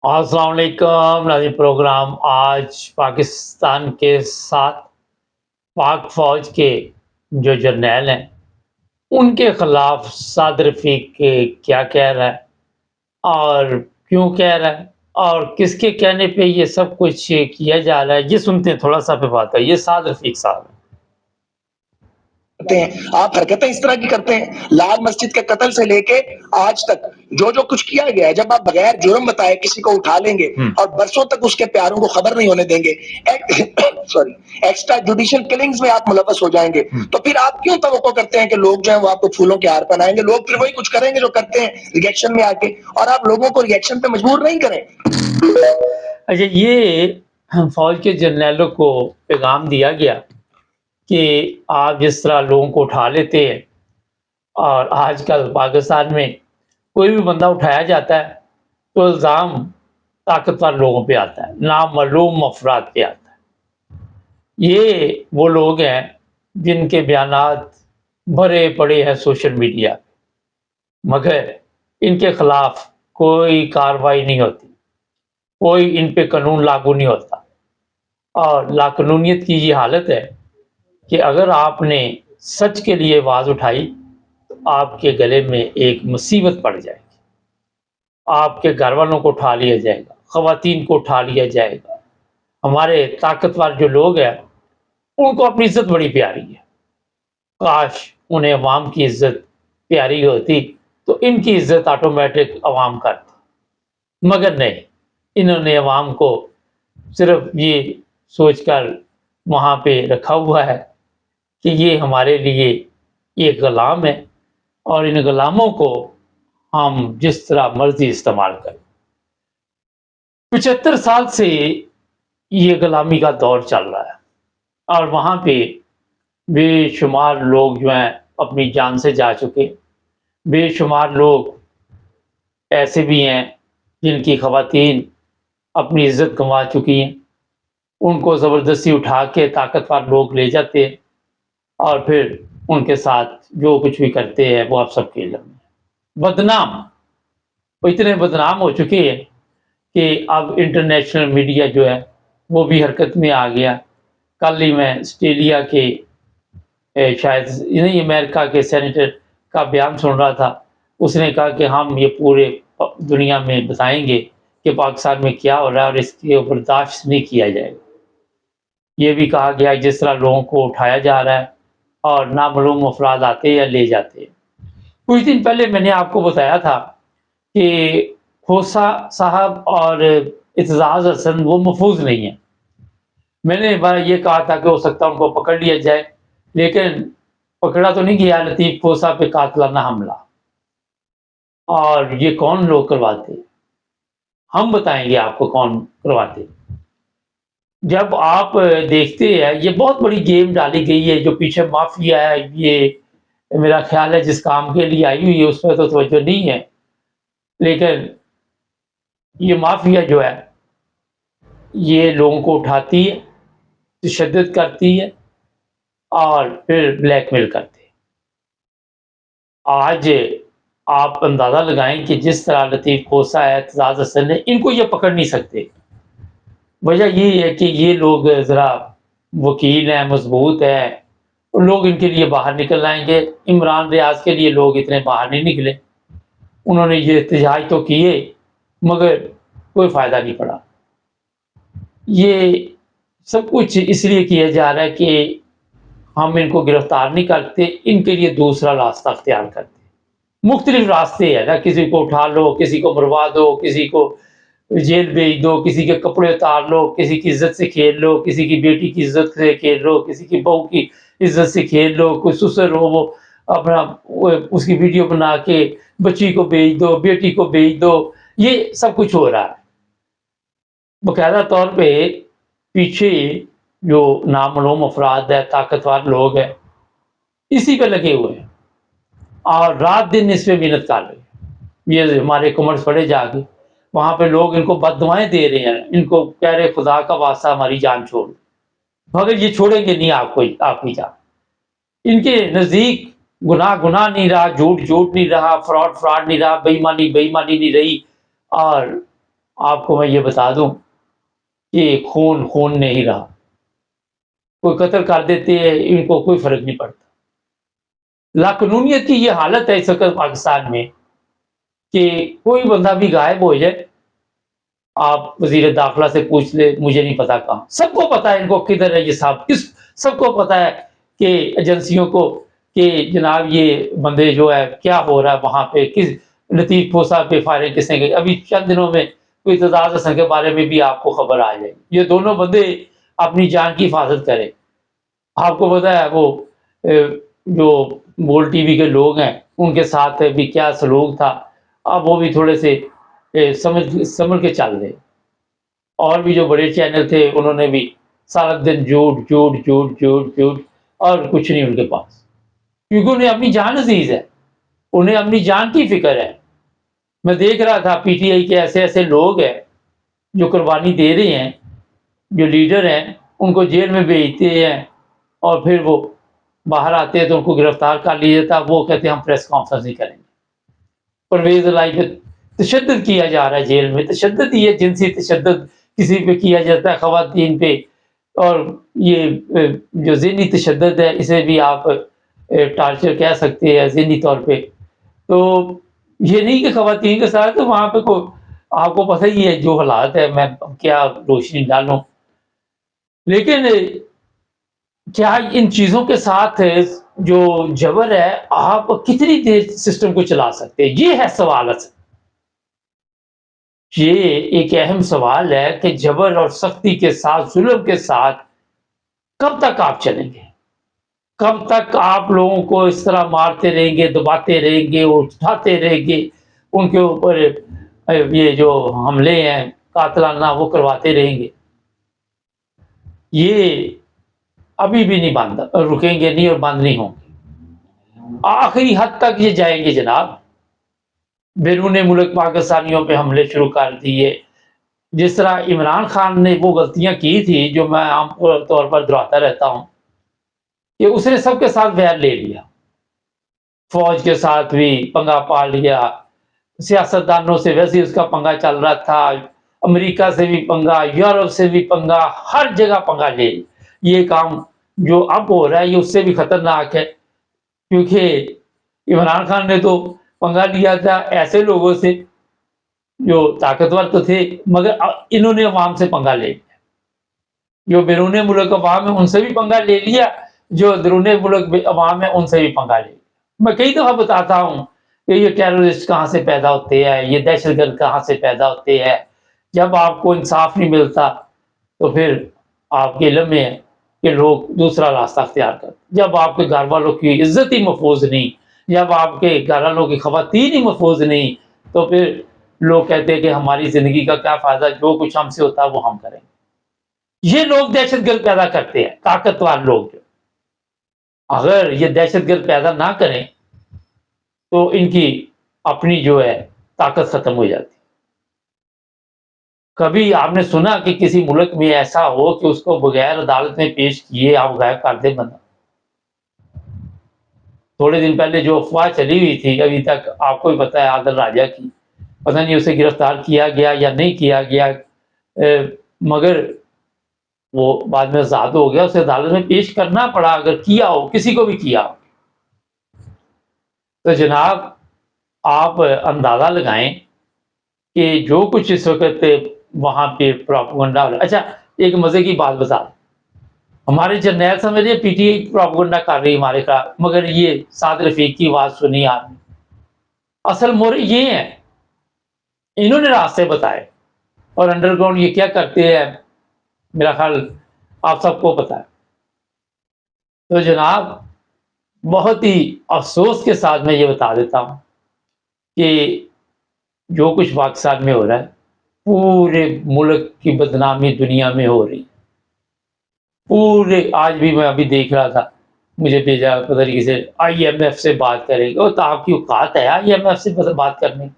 السلام علیکم ناظرین، پروگرام آج پاکستان کے ساتھ پاک فوج کے جو جرنیل ہیں ان کے خلاف سعد رفیق کیا کہہ رہا ہے اور کیوں کہہ رہا ہے اور کس کے کہنے پہ یہ سب کچھ کیا جا رہا ہے، یہ سنتے ہیں تھوڑا سا پہ بات ہے۔ یہ سعد رفیق صاحب ہیں۔ ہیں آپ حرکتیں اس طرح کی کرتے ہیں، لال مسجد کے قتل سے لے کے آج تک جو کچھ کیا گیا ہے، جب آپ بغیر جرم بتائے کسی کو اٹھا لیں گے اور برسوں تک اس کے پیاروں کو خبر نہیں ہونے دیں گے، سوری ایکسٹرا جوڈیشل کلنگز میں آپ ملوث ہو جائیں گے، تو پھر آپ کیوں توقع کرتے ہیں کہ لوگ جو ہیں وہ آپ کو پھولوں کے ہار پہنائیں گے؟ لوگ پھر وہی کچھ کریں گے جو کرتے ہیں ریئیکشن میں آ کے، اور آپ لوگوں کو ریئیکشن پہ مجبور نہیں کریں۔ اچھا، یہ فوج کے جرنیلوں کو پیغام دیا گیا کہ آپ جس طرح لوگوں کو اٹھا لیتے ہیں، اور آج کل پاکستان میں کوئی بھی بندہ اٹھایا جاتا ہے تو الزام طاقتور لوگوں پہ آتا ہے، نامعلوم افراد پہ آتا ہے۔ یہ وہ لوگ ہیں جن کے بیانات بھرے پڑے ہیں سوشل میڈیا پہ، مگر ان کے خلاف کوئی کارروائی نہیں ہوتی، کوئی ان پہ قانون لاگو نہیں ہوتا، اور لاقانونیت کی یہ حالت ہے کہ اگر آپ نے سچ کے لیے آواز اٹھائی تو آپ کے گلے میں ایک مصیبت پڑ جائے گی، آپ کے گھر والوں کو اٹھا لیا جائے گا، خواتین کو اٹھا لیا جائے گا۔ ہمارے طاقتور جو لوگ ہیں ان کو اپنی عزت بڑی پیاری ہے، کاش انہیں عوام کی عزت پیاری ہوتی تو ان کی عزت آٹومیٹک عوام کرتی، مگر نہیں، انہوں نے عوام کو صرف یہ سوچ کر وہاں پہ رکھا ہوا ہے کہ یہ ہمارے لیے ایک غلام ہے اور ان غلاموں کو ہم جس طرح مرضی استعمال کریں۔ 75 سال سے یہ غلامی کا دور چل رہا ہے، اور وہاں پہ بے شمار لوگ جو ہیں اپنی جان سے جا چکے، بے شمار لوگ ایسے بھی ہیں جن کی خواتین اپنی عزت گنوا چکی ہیں، ان کو زبردستی اٹھا کے طاقتور لوگ لے جاتے ہیں اور پھر ان کے ساتھ جو کچھ بھی کرتے ہیں وہ آپ سب کے علم میں۔ بدنام، وہ اتنے بدنام ہو چکے ہیں کہ اب انٹرنیشنل میڈیا جو ہے وہ بھی حرکت میں آ گیا۔ کل ہی میں آسٹریلیا کے شاید نہیں امریکہ کے سینیٹر کا بیان سن رہا تھا، اس نے کہا کہ ہم یہ پورے دنیا میں بتائیں گے کہ پاکستان میں کیا ہو رہا ہے اور اس کے برداشت نہیں کیا جائے گا۔ یہ بھی کہا گیا جس طرح لوگوں کو اٹھایا جا رہا ہے اور نامعلوم افراد آتے یا لے جاتے ہیں۔ کچھ دن پہلے میں نے آپ کو بتایا تھا کہ کھوسا صاحب اور اعتزاز حسن وہ محفوظ نہیں ہیں۔ میں نے یہ کہا تھا کہ ہو سکتا ہے ان کو پکڑ لیا جائے، لیکن پکڑا تو نہیں گیا لطیف کھوسا پہ قاتلانہ حملہ۔ اور یہ کون لوگ کرواتے؟ ہم بتائیں گے آپ کو کون کرواتے۔ جب آپ دیکھتے ہیں یہ بہت بڑی گیم ڈالی گئی ہے، جو پیچھے مافیا ہے، یہ میرا خیال ہے جس کام کے لیے آئی ہوئی ہے اس پہ تو توجہ نہیں ہے، لیکن یہ مافیا جو ہے یہ لوگوں کو اٹھاتی ہے، تشدد کرتی ہے اور پھر بلیک میل کرتے ہیں۔ آج آپ اندازہ لگائیں کہ جس طرح لطیف کھوسا ہے، اعتزاز حسن ہے، ان کو یہ پکڑ نہیں سکتے۔ وجہ یہ ہے کہ یہ لوگ ذرا وکیل ہیں، مضبوط ہیں، لوگ ان کے لیے باہر نکل آئیں گے۔ عمران ریاض کے لیے لوگ اتنے باہر نہیں نکلے، انہوں نے یہ احتجاج تو کیے مگر کوئی فائدہ نہیں پڑا۔ یہ سب کچھ اس لیے کیا جا رہا ہے کہ ہم ان کو گرفتار نہیں کرتے، ان کے لیے دوسرا راستہ اختیار کرتے۔ مختلف راستے ہیں نا، کسی کو اٹھا لو، کسی کو مروا دو، کسی کو جیل بھیج دو، کسی کے کپڑے اتار لو، کسی کی عزت سے کھیل لو، کسی کی بیٹی کی عزت سے کھیل لو، کسی کی بہو کی عزت سے کھیل لو، کوئی سسر ہو وہ اپنا اس کی ویڈیو بنا کے بچی کو بھیج دو، بیٹی کو بھیج دو۔ یہ سب کچھ ہو رہا ہے باقاعدہ طور پہ۔ پیچھے جو نامعلوم افراد ہے، طاقتور لوگ ہیں، اسی پہ لگے ہوئے ہیں اور رات دن اس پہ محنت کر رہے ہیں۔ یہ ہمارے کمنٹس پڑھے جا کے، وہاں پہ لوگ ان کو بد دعائیں دے رہے ہیں، ان کو کہہ رہے خدا کا واسطہ ہماری جان چھوڑ، مگر یہ چھوڑیں گے نہیں آپ کی جان۔ ان کے نزدیک گناہ نہیں رہا، جھوٹ نہیں رہا، فراڈ نہیں رہا، بے ایمانی نہیں رہی، اور آپ کو میں یہ بتا دوں کہ خون خون نہیں رہا، کوئی قتل کر دیتے ہیں، ان کو کوئی فرق نہیں پڑتا۔ لاقانونیت کی یہ حالت ہے اس وقت پاکستان میں کہ کوئی بندہ بھی غائب ہو جائے، آپ وزیر داخلہ سے پوچھ لے، مجھے نہیں پتا کہاں، سب کو پتا ہے ان کو کدھر ہے یہ صاحب، سب کو پتا ہے کہ ایجنسیوں کو کہ جناب یہ بندے جو ہے کیا ہو رہا ہے وہاں پہ، کس لطیف پھوسا پہ فائرنگ کس نے کی، ابھی چند دنوں میں کوئی اعتزاز حسن کے بارے میں بھی آپ کو خبر آ جائے گی۔ یہ دونوں بندے اپنی جان کی حفاظت کریں۔ آپ کو پتا ہے وہ جو بول ٹی وی کے لوگ ہیں ان کے ساتھ بھی کیا سلوک تھا، اب وہ بھی تھوڑے سے سمجھ کے چل رہے، اور بھی جو بڑے چینل تھے انہوں نے بھی سارا دن جھوٹ جھوٹ جھوٹ جھوٹ جھوٹ، اور کچھ نہیں ان کے پاس، کیونکہ انہیں اپنی جان عزیز ہے، انہیں اپنی جان کی فکر ہے۔ میں دیکھ رہا تھا پی ٹی آئی کے ایسے ایسے لوگ ہیں جو قربانی دے رہے ہیں، جو لیڈر ہیں ان کو جیل میں بھیجتے ہیں اور پھر وہ باہر آتے ہیں تو ان کو گرفتار کر لیا جاتا ہے، وہ کہتے ہیں ہم پریس کانفرنس نہیں کریں گے۔ پرویز الہی پہ تشدد کیا جا رہا ہے جیل میں، تشدد ہی ہے، جنسی تشدد کسی پہ کیا جاتا ہے، خواتین پہ، اور یہ جو ذہنی تشدد ہے اسے بھی آپ ٹارچر کہہ سکتے ہیں ذہنی طور پہ۔ تو یہ نہیں کہ خواتین کے ساتھ وہاں پہ کوئی، آپ کو پتہ ہی ہے جو حالات ہے، میں کیا روشنی ڈالوں، لیکن کیا ان چیزوں کے ساتھ جو جبر ہے آپ کتنی دیر سسٹم کو چلا سکتے ہیں، یہ ہے سوال اصل۔ یہ ایک اہم سوال ہے کہ جبر اور سختی کے ساتھ، ظلم کے ساتھ کب تک آپ چلیں گے، کب تک آپ لوگوں کو اس طرح مارتے رہیں گے، دباتے رہیں گے، اٹھاتے رہیں گے، ان کے اوپر یہ جو حملے ہیں قاتلانہ وہ کرواتے رہیں گے۔ یہ ابھی بھی نہیں بند، رکیں گے نہیں اور بند نہیں ہوں گے، آخری حد تک یہ جائیں گے جناب۔ بیرون ملک پاکستانیوں پہ حملے شروع کر دیے، جس طرح عمران خان نے وہ غلطیاں کی تھی جو میں عام طور پر دہراتا رہتا ہوں کہ اس نے سب کے ساتھ ویر لے لیا، فوج کے ساتھ بھی پنگا پا لیا، سیاستدانوں سے ویسے اس کا پنگا چل رہا تھا، امریکہ سے بھی پنگا، یورپ سے بھی پنگا، ہر جگہ پنگا لے لیا۔ یہ کام جو اب ہو رہا ہے یہ اس سے بھی خطرناک ہے، کیونکہ عمران خان نے تو پنگا لیا تھا ایسے لوگوں سے جو طاقتور تو تھے، مگر انہوں نے عوام سے پنگا لے لیا، جو بیرون ملک عوام ہے ان سے بھی پنگا لے لیا، جو درون ملک عوام ہے ان سے بھی پنگا لے لیا۔ میں کئی دفعہ بتاتا ہوں کہ یہ ٹیررسٹ کہاں سے پیدا ہوتے ہیں، یہ دہشت گرد کہاں سے پیدا ہوتے ہیں۔ جب آپ کو انصاف نہیں ملتا تو پھر آپ کے علم میں ہے کہ لوگ دوسرا راستہ اختیار کرتے، جب آپ کے گھر والوں کی عزت ہی محفوظ نہیں، جب آپ کے گھر والوں کی خواتین ہی محفوظ نہیں، تو پھر لوگ کہتے ہیں کہ ہماری زندگی کا کیا فائدہ، جو کچھ ہم سے ہوتا ہے وہ ہم کریں گے۔ یہ لوگ دہشت گرد پیدا کرتے ہیں، طاقتور لوگ۔ اگر یہ دہشت گرد پیدا نہ کریں تو ان کی اپنی جو ہے طاقت ختم ہو جاتی۔ کبھی آپ نے سنا کہ کسی ملک میں ایسا ہو کہ اس کو بغیر عدالت میں پیش کیے آپ غائب کر دیں بندہ؟ تھوڑے دن پہلے جو افواہ چلی ہوئی تھی، ابھی تک آپ کو ہی پتہ ہے، عادل راجہ کی، پتہ نہیں اسے گرفتار کیا گیا یا نہیں کیا گیا، مگر وہ بعد میں آزاد ہو گیا، اسے عدالت میں پیش کرنا پڑا، اگر کیا ہو، کسی کو بھی کیا ہو۔ تو جناب آپ اندازہ لگائیں کہ جو کچھ اس وقت وہاں پہ پروپیگنڈا ہو رہا ہے۔ اچھا ایک مزے کی بات بتا دیں، ہمارے جرنیل سمجھ رہے پی ٹی آئی پروپیگنڈا کر رہی ہمارے کا، مگر یہ سعد رفیق کی آواز سنی آپ نے، اصل مورے یہ ہیں، انہوں نے راستے بتائے، اور انڈر گراؤنڈ یہ کیا کرتے ہیں میرا خیال آپ سب کو پتا ہے۔ تو جناب بہت ہی افسوس کے ساتھ میں یہ بتا دیتا ہوں کہ جو کچھ پاکستان میں ہو رہا ہے، پورے ملک کی بدنامی دنیا میں ہو رہی ہے، پورے۔ آج بھی میں ابھی دیکھ رہا تھا، مجھے بھیجا پتہ نہیں کسی، آئی ایم ایف سے بات کریں گے، اور تو آپ کی اوقات ہے آئی ایم ایف سے بات کرنے کی؟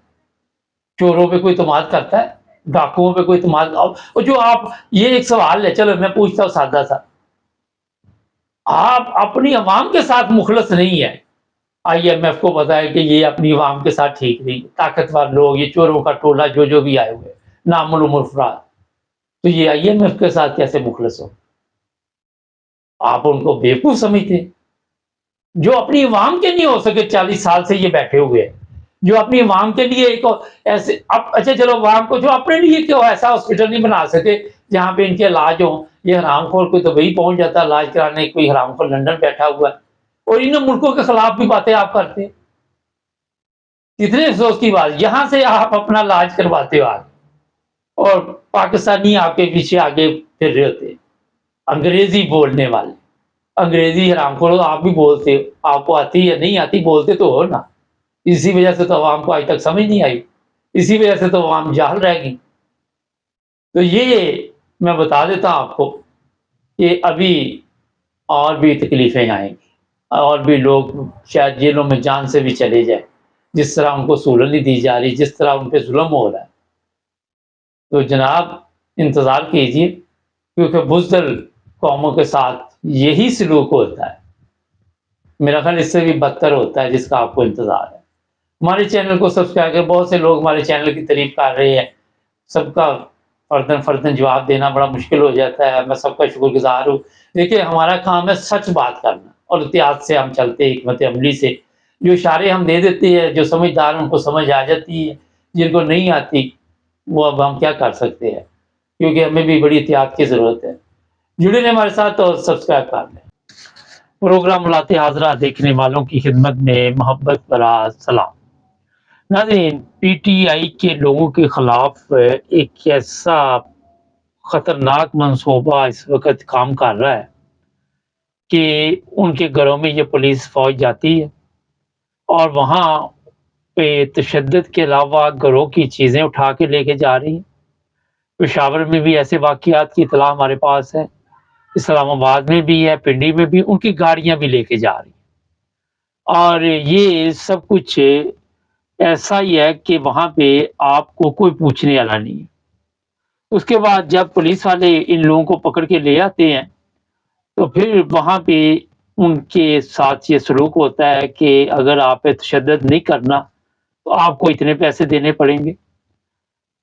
چوروں پہ کوئی اعتماد کرتا ہے، ڈاکوؤں پہ کوئی اعتماد؟ اور جو آپ، یہ ایک سوال ہے، چلو میں پوچھتا ہوں سادہ سا، آپ اپنی عوام کے ساتھ مخلص نہیں ہے، آئی ایم ایف کو پتا ہے کہ یہ اپنی عوام کے ساتھ ٹھیک نہیں، طاقتور لوگ، یہ چوروں کا ٹولہ جو بھی آئے ہوئے، نامعلوم افراد، تو یہ IMF کے ساتھ کیسے مخلص ہو؟ آپ ان کو بیوقوف سمجھتے ہیں جو اپنی عوام کے نہیں ہو سکے. 40 سال سے یہ بیٹھے ہوئے ہیں جو اپنی عوام کے لیے ایک ایسے اچھا چلو عوام کو جو اپنے لیے کیوں ایسا ہاسپٹل نہیں بنا سکے جہاں پہ ان کے علاج ہوں. یہ حرام خور کوئی تو وہی پہنچ جاتا علاج کرانے, کوئی حرام خور لندن بیٹھا ہوا ہے, اور ان ملکوں کے خلاف بھی باتیں آپ کرتے ہیں. کتنے افسوس کی بات, یہاں سے آپ اپنا علاج کرواتے ہو آگے اور پاکستانی آپ کے پیچھے آگے پھر رہے ہوتے ہیں. انگریزی بولنے والے, انگریزی حرام خور آپ بھی بولتے ہو, آپ کو آتی یا نہیں آتی بولتے تو ہو نا. اسی وجہ سے تو عوام کو آج تک سمجھ نہیں آئی, اسی وجہ سے تو عوام جاہل رہ گئی. تو یہ میں بتا دیتا ہوں آپ کو کہ ابھی اور بھی تکلیفیں آئیں گی, اور بھی لوگ شاید جیلوں میں جان سے بھی چلے جائیں, جس طرح ان کو سہولت نہیں دی جا رہی, جس طرح ان پہ ظلم ہو رہا ہے. تو جناب انتظار کیجیے, کیونکہ بزدل قوموں کے ساتھ یہی سلوک ہوتا ہے. میرا خیال اس سے بھی بدتر ہوتا ہے جس کا آپ کو انتظار ہے. ہمارے چینل کو سبسکرائب کر, بہت سے لوگ ہمارے چینل کی تعریف کر رہے ہیں. سب کا فردن جواب دینا بڑا مشکل ہو جاتا ہے, میں سب کا شکر گزار ہوں. دیکھیے ہمارا کام ہے سچ بات کرنا, اور احتیاط سے ہم چلتے ہیں, حکمت عملی سے. جو اشارے ہم دے دیتے ہیں, جو سمجھدار ان کو سمجھ آ جاتی ہے, جن کو نہیں آتی وہ اب ہم کیا کر سکتے ہیں, کیونکہ ہمیں بھی بڑی احتیاط کی ضرورت ہے. جڑے رہیں ہمارے ساتھ اور سبسکرائب کر لیں. پروگرام ملاتے حاضرہ دیکھنے والوں کی خدمت میں محبت بھرا سلام. ناظرین, PTI کے لوگوں کے خلاف ایک ایسا خطرناک منصوبہ اس وقت کام کر رہا ہے کہ ان کے گھروں میں یہ پولیس فوج جاتی ہے اور وہاں پہ تشدد کے علاوہ گھروں کی چیزیں اٹھا کے لے کے جا رہی ہیں. پشاور میں بھی ایسے واقعات کی اطلاع ہمارے پاس ہے, اسلام آباد میں بھی ہے, پنڈی میں بھی, ان کی گاڑیاں بھی لے کے جا رہی ہیں. اور یہ سب کچھ ایسا ہی ہے کہ وہاں پہ آپ کو کوئی پوچھنے والا نہیں ہے. اس کے بعد جب پولیس والے ان لوگوں کو پکڑ کے لے آتے ہیں تو پھر وہاں پہ ان کے ساتھ یہ سلوک ہوتا ہے کہ اگر آپ پہ تشدد نہیں کرنا تو آپ کو اتنے پیسے دینے پڑیں گے,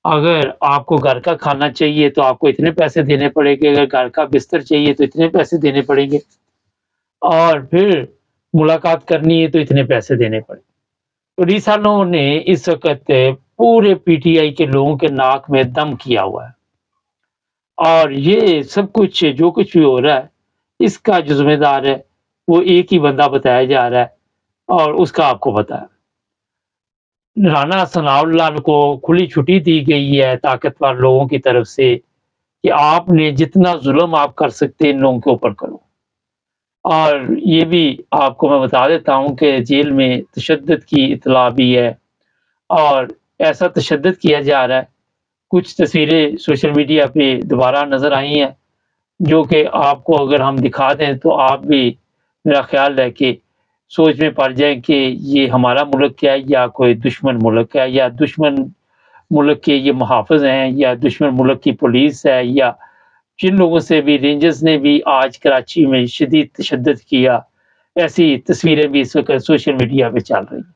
اگر آپ کو گھر کا کھانا چاہیے تو آپ کو اتنے پیسے دینے پڑیں گے, اگر گھر کا بستر چاہیے تو اتنے پیسے دینے پڑیں گے, اور پھر ملاقات کرنی ہے تو اتنے پیسے دینے پڑیں گے. پولیس والوں نے اس وقت پورے PTI کے لوگوں کے ناک میں دم کیا ہوا ہے, اور یہ سب کچھ جو کچھ بھی ہو رہا ہے اس کا جو ذمہ دار ہے وہ ایک ہی بندہ بتایا جا رہا ہے, اور اس کا آپ کو پتا ہے. رانا ثناء اللہ کو کھلی چھٹی دی گئی ہے طاقتور لوگوں کی طرف سے کہ آپ نے جتنا ظلم آپ کر سکتے ہیں ان لوگوں کے اوپر کرو. اور یہ بھی آپ کو میں بتا دیتا ہوں کہ جیل میں تشدد کی اطلاع بھی ہے, اور ایسا تشدد کیا جا رہا ہے. کچھ تصویریں سوشل میڈیا پہ دوبارہ نظر آئی ہیں جو کہ آپ کو اگر ہم دکھا دیں تو آپ بھی میرا خیال ہے کہ سوچ میں پڑ جائیں کہ یہ ہمارا ملک ہے یا کوئی دشمن ملک ہے, یا دشمن ملک کے یہ محافظ ہیں, یا دشمن ملک کی پولیس ہے, یا جن لوگوں سے بھی رینجرز نے بھی آج کراچی میں شدید تشدد کیا. ایسی تصویریں بھی اس وقت سوشل میڈیا پہ چل رہی ہیں.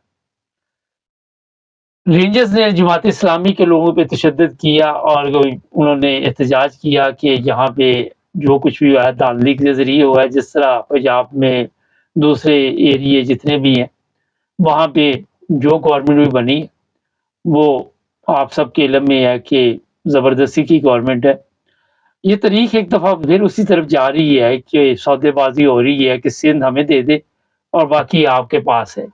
رینجرز نے جماعت اسلامی کے لوگوں پہ تشدد کیا اور انہوں نے احتجاج کیا کہ یہاں پہ جو کچھ بھی ہوا ہے دان لیگ کے ذریعے ہوا ہے, جس طرح پنجاب میں دوسرے ایریے جتنے بھی ہیں وہاں پہ جو گورنمنٹ بھی بنی وہ آپ سب کے علم میں ہے کہ زبردستی کی گورنمنٹ ہے. یہ تاریخ ایک دفعہ پھر اسی طرف جا رہی ہے کہ سودے بازی ہو رہی ہے کہ سندھ ہمیں دے دے اور باقی آپ کے پاس ہے,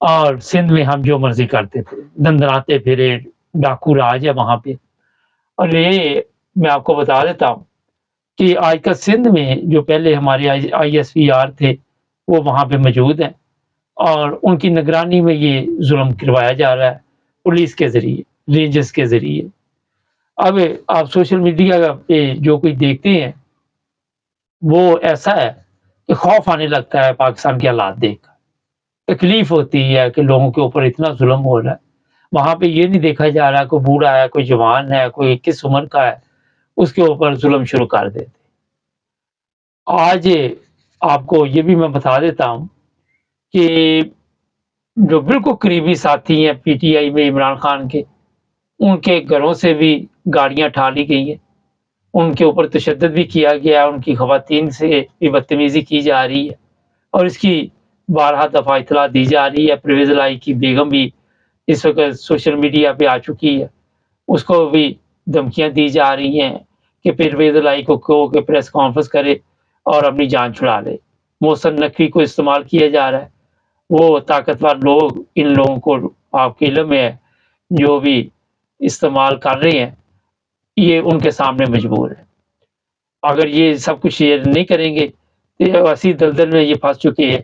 اور سندھ میں ہم جو مرضی کرتے تھے, دندراتے پھرے, ڈاکو راج ہے وہاں پہ. اور یہ میں آپ کو بتا دیتا ہوں کہ آج کل سندھ میں جو پہلے ہمارے ISPR تھے وہ وہاں پہ موجود ہیں, اور ان کی نگرانی میں یہ ظلم کروایا جا رہا ہے پولیس کے ذریعے, رینجرز کے ذریعے. اب آپ سوشل میڈیا پہ جو کوئی دیکھتے ہیں وہ ایسا ہے کہ خوف آنے لگتا ہے پاکستان کے حالات دیکھ کر. تکلیف ہوتی ہے کہ لوگوں کے اوپر اتنا ظلم ہو رہا ہے. وہاں پہ یہ نہیں دیکھا جا رہا کوئی بوڑھا ہے, کوئی جوان ہے, کوئی کس عمر کا ہے, اس کے اوپر ظلم شروع کر دیتے. آج آپ کو یہ بھی میں بتا دیتا ہوں کہ جو بالکل قریبی ساتھی ہیں PTI میں عمران خان کے, ان کے گھروں سے بھی گاڑیاں اٹھا لی گئی ہیں، ان کے اوپر تشدد بھی کیا گیا ہے، ان کی خواتین سے بھی بدتمیزی کی جا رہی ہے، اور اس کی بارہا دفعہ اطلاع دی جا رہی ہے۔ پرویز الہی کی بیگم بھی اس وقت سوشل میڈیا پہ آ چکی ہے، اس کو بھی دھمکیاں دی جا رہی ہیں کہ پرویز الہی کو کہو کہ پریس کانفرنس کرے اور اپنی جان چھڑا لے۔ محسن نقوی کو استعمال کیا جا رہا ہے، وہ طاقتور لوگ ان لوگوں کو آپ کے علم میں ہے جو بھی استعمال کر رہے ہیں، یہ ان کے سامنے مجبور ہے۔ اگر یہ سب کچھ شیئر نہیں کریں گے تو ایسی دلدل میں یہ پھنس چکے ہیں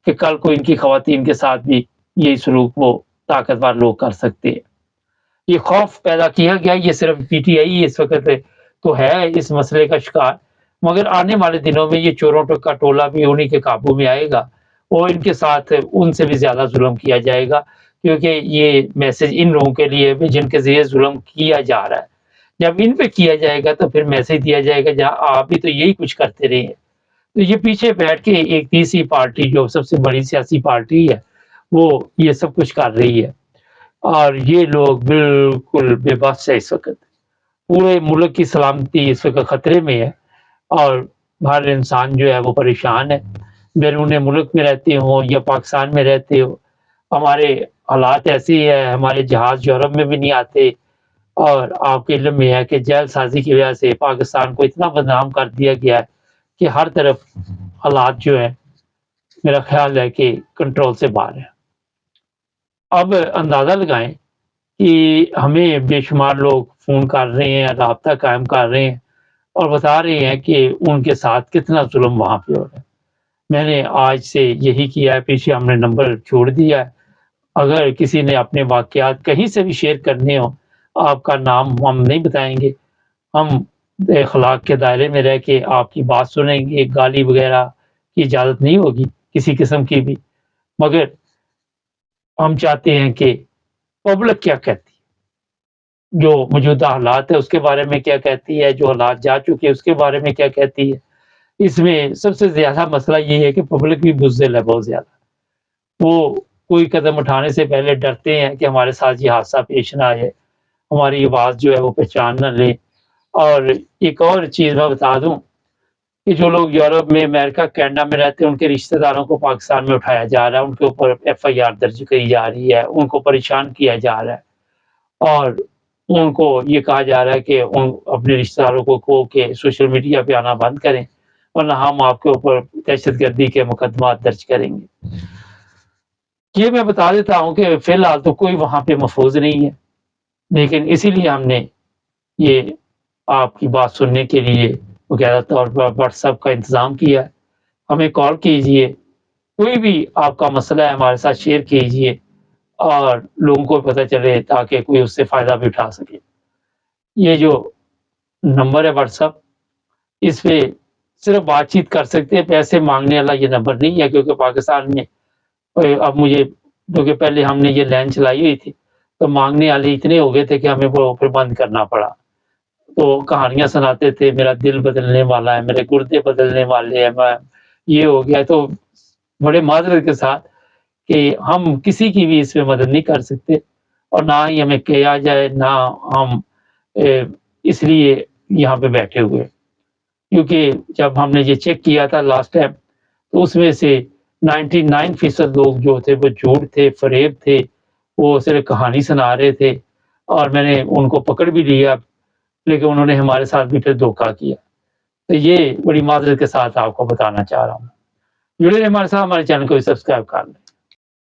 کہ کل کو ان کی خواتین کے ساتھ بھی یہی سلوک وہ طاقتور لوگ کر سکتے ہیں۔ یہ خوف پیدا کیا گیا، یہ صرف پی ٹی آئی اس وقت تو ہے اس مسئلے کا شکار، مگر آنے والے دنوں میں یہ چوروں کا ٹولہ بھی انہی کے قابو میں آئے گا اور ان کے ساتھ ان سے بھی زیادہ ظلم کیا جائے گا، کیونکہ یہ میسج ان لوگوں کے لیے بھی جن کے ذریعے ظلم کیا جا رہا ہے۔ جب ان پہ کیا جائے گا تو پھر میسج دیا جائے گا جہاں آپ بھی تو یہی کچھ کرتے رہے ہیں۔ تو یہ پیچھے بیٹھ کے ایک تیسری پارٹی جو سب سے بڑی سیاسی پارٹی ہے وہ یہ سب کچھ کر رہی ہے، اور یہ لوگ بالکل بے بس ہے۔ اس وقت پورے ملک کی سلامتی اس وقت خطرے میں ہے، اور ہر انسان جو ہے وہ پریشان ہے، بیرون ملک میں رہتے ہوں یا پاکستان میں رہتے ہو۔ ہمارے حالات ایسے ہیں، ہمارے جہاز یورپ میں بھی نہیں آتے، اور آپ کے علم میں ہے کہ جیل سازی کی وجہ سے پاکستان کو اتنا بدنام کر دیا گیا ہے کہ ہر طرف حالات جو ہے میرا خیال ہے کہ کنٹرول سے باہر ہے۔ اب اندازہ لگائیں کہ ہمیں بے شمار لوگ فون کر رہے ہیں، رابطہ قائم کر رہے ہیں اور بتا رہے ہیں کہ ان کے ساتھ کتنا ظلم وہاں پہ ہو رہا ہے۔ میں نے آج سے یہی کیا ہے، پیچھے ہم نے نمبر چھوڑ دیا ہے، اگر کسی نے اپنے واقعات کہیں سے بھی شیئر کرنے ہو، آپ کا نام ہم نہیں بتائیں گے، ہم اخلاق کے دائرے میں رہ کے آپ کی بات سنیں گے، گالی وغیرہ کی اجازت نہیں ہوگی کسی قسم کی بھی، مگر ہم چاہتے ہیں کہ پبلک کیا کہتی ہے، جو موجودہ حالات ہے اس کے بارے میں کیا کہتی ہے، جو حالات جا چکے اس کے بارے میں کیا کہتی ہے۔ اس میں سب سے زیادہ مسئلہ یہ ہے کہ پبلک بھی بزدل ہے بہت زیادہ، وہ کوئی قدم اٹھانے سے پہلے ڈرتے ہیں کہ ہمارے ساتھ یہ حادثہ پیش نہ آئے، ہماری آواز جو ہے وہ پہچان نہ لے۔ اور ایک اور چیز میں بتا دوں کہ جو لوگ یورپ میں، امریکہ، کینیڈا میں رہتے ہیں، ان کے رشتہ داروں کو پاکستان میں اٹھایا جا رہا ہے، ان کے اوپر FIR درج کی جا رہی ہے، ان کو پریشان کیا جا رہا ہے، اور ان کو یہ کہا جا رہا ہے کہ ان اپنے رشتہ داروں کو کہو کہ سوشل میڈیا پہ آنا بند کریں ورنہ ہم آپ کے اوپر دہشت گردی کے مقدمات درج کریں گے۔ یہ میں بتا دیتا ہوں کہ فی الحال تو کوئی وہاں پہ محفوظ نہیں ہے، لیکن اسی لیے ہم نے یہ آپ کی بات سننے کے لیے باقاعدہ طور پر واٹس ایپ کا انتظام کیا ہے۔ ہمیں کال کیجئے، کوئی بھی آپ کا مسئلہ ہے ہمارے ساتھ شیئر کیجئے اور لوگوں کو پتہ چلے تاکہ کوئی اس سے فائدہ بھی اٹھا سکے۔ یہ جو نمبر ہے واٹس ایپ، اس پہ صرف بات چیت کر سکتے ہیں، پیسے مانگنے والا یہ نمبر نہیں ہے، کیونکہ پاکستان میں اب مجھے، کیونکہ پہلے ہم نے یہ لائن چلائی ہوئی تھی تو مانگنے والے اتنے ہو گئے تھے کہ ہمیں وہ پھر بند کرنا پڑا، تو کہانیاں سناتے تھے، میرا دل بدلنے والا ہے، میرے گردے بدلنے والے ہیں، میں یہ ہو گیا، تو بڑے معذرت کے ساتھ کہ ہم کسی کی بھی اس میں مدد نہیں کر سکتے، اور نہ ہی ہمیں کیا جائے، نہ ہم اس لیے یہاں پہ بیٹھے ہوئے، کیونکہ جب ہم نے یہ چیک کیا تھا لاسٹ ٹائم تو اس میں سے 99% لوگ جو تھے وہ جھوٹ تھے، فریب تھے، وہ صرف کہانی سنا رہے تھے، اور میں نے ان کو پکڑ بھی لیا، لیکن انہوں نے ہمارے ساتھ بھی پھر دھوکہ کیا۔ تو یہ بڑی معذرت کے ساتھ آپ کو بتانا چاہ رہا ہوں۔ جڑے رہے ہمارے ساتھ، ہمارے چینل کو سبسکرائب کر لیں۔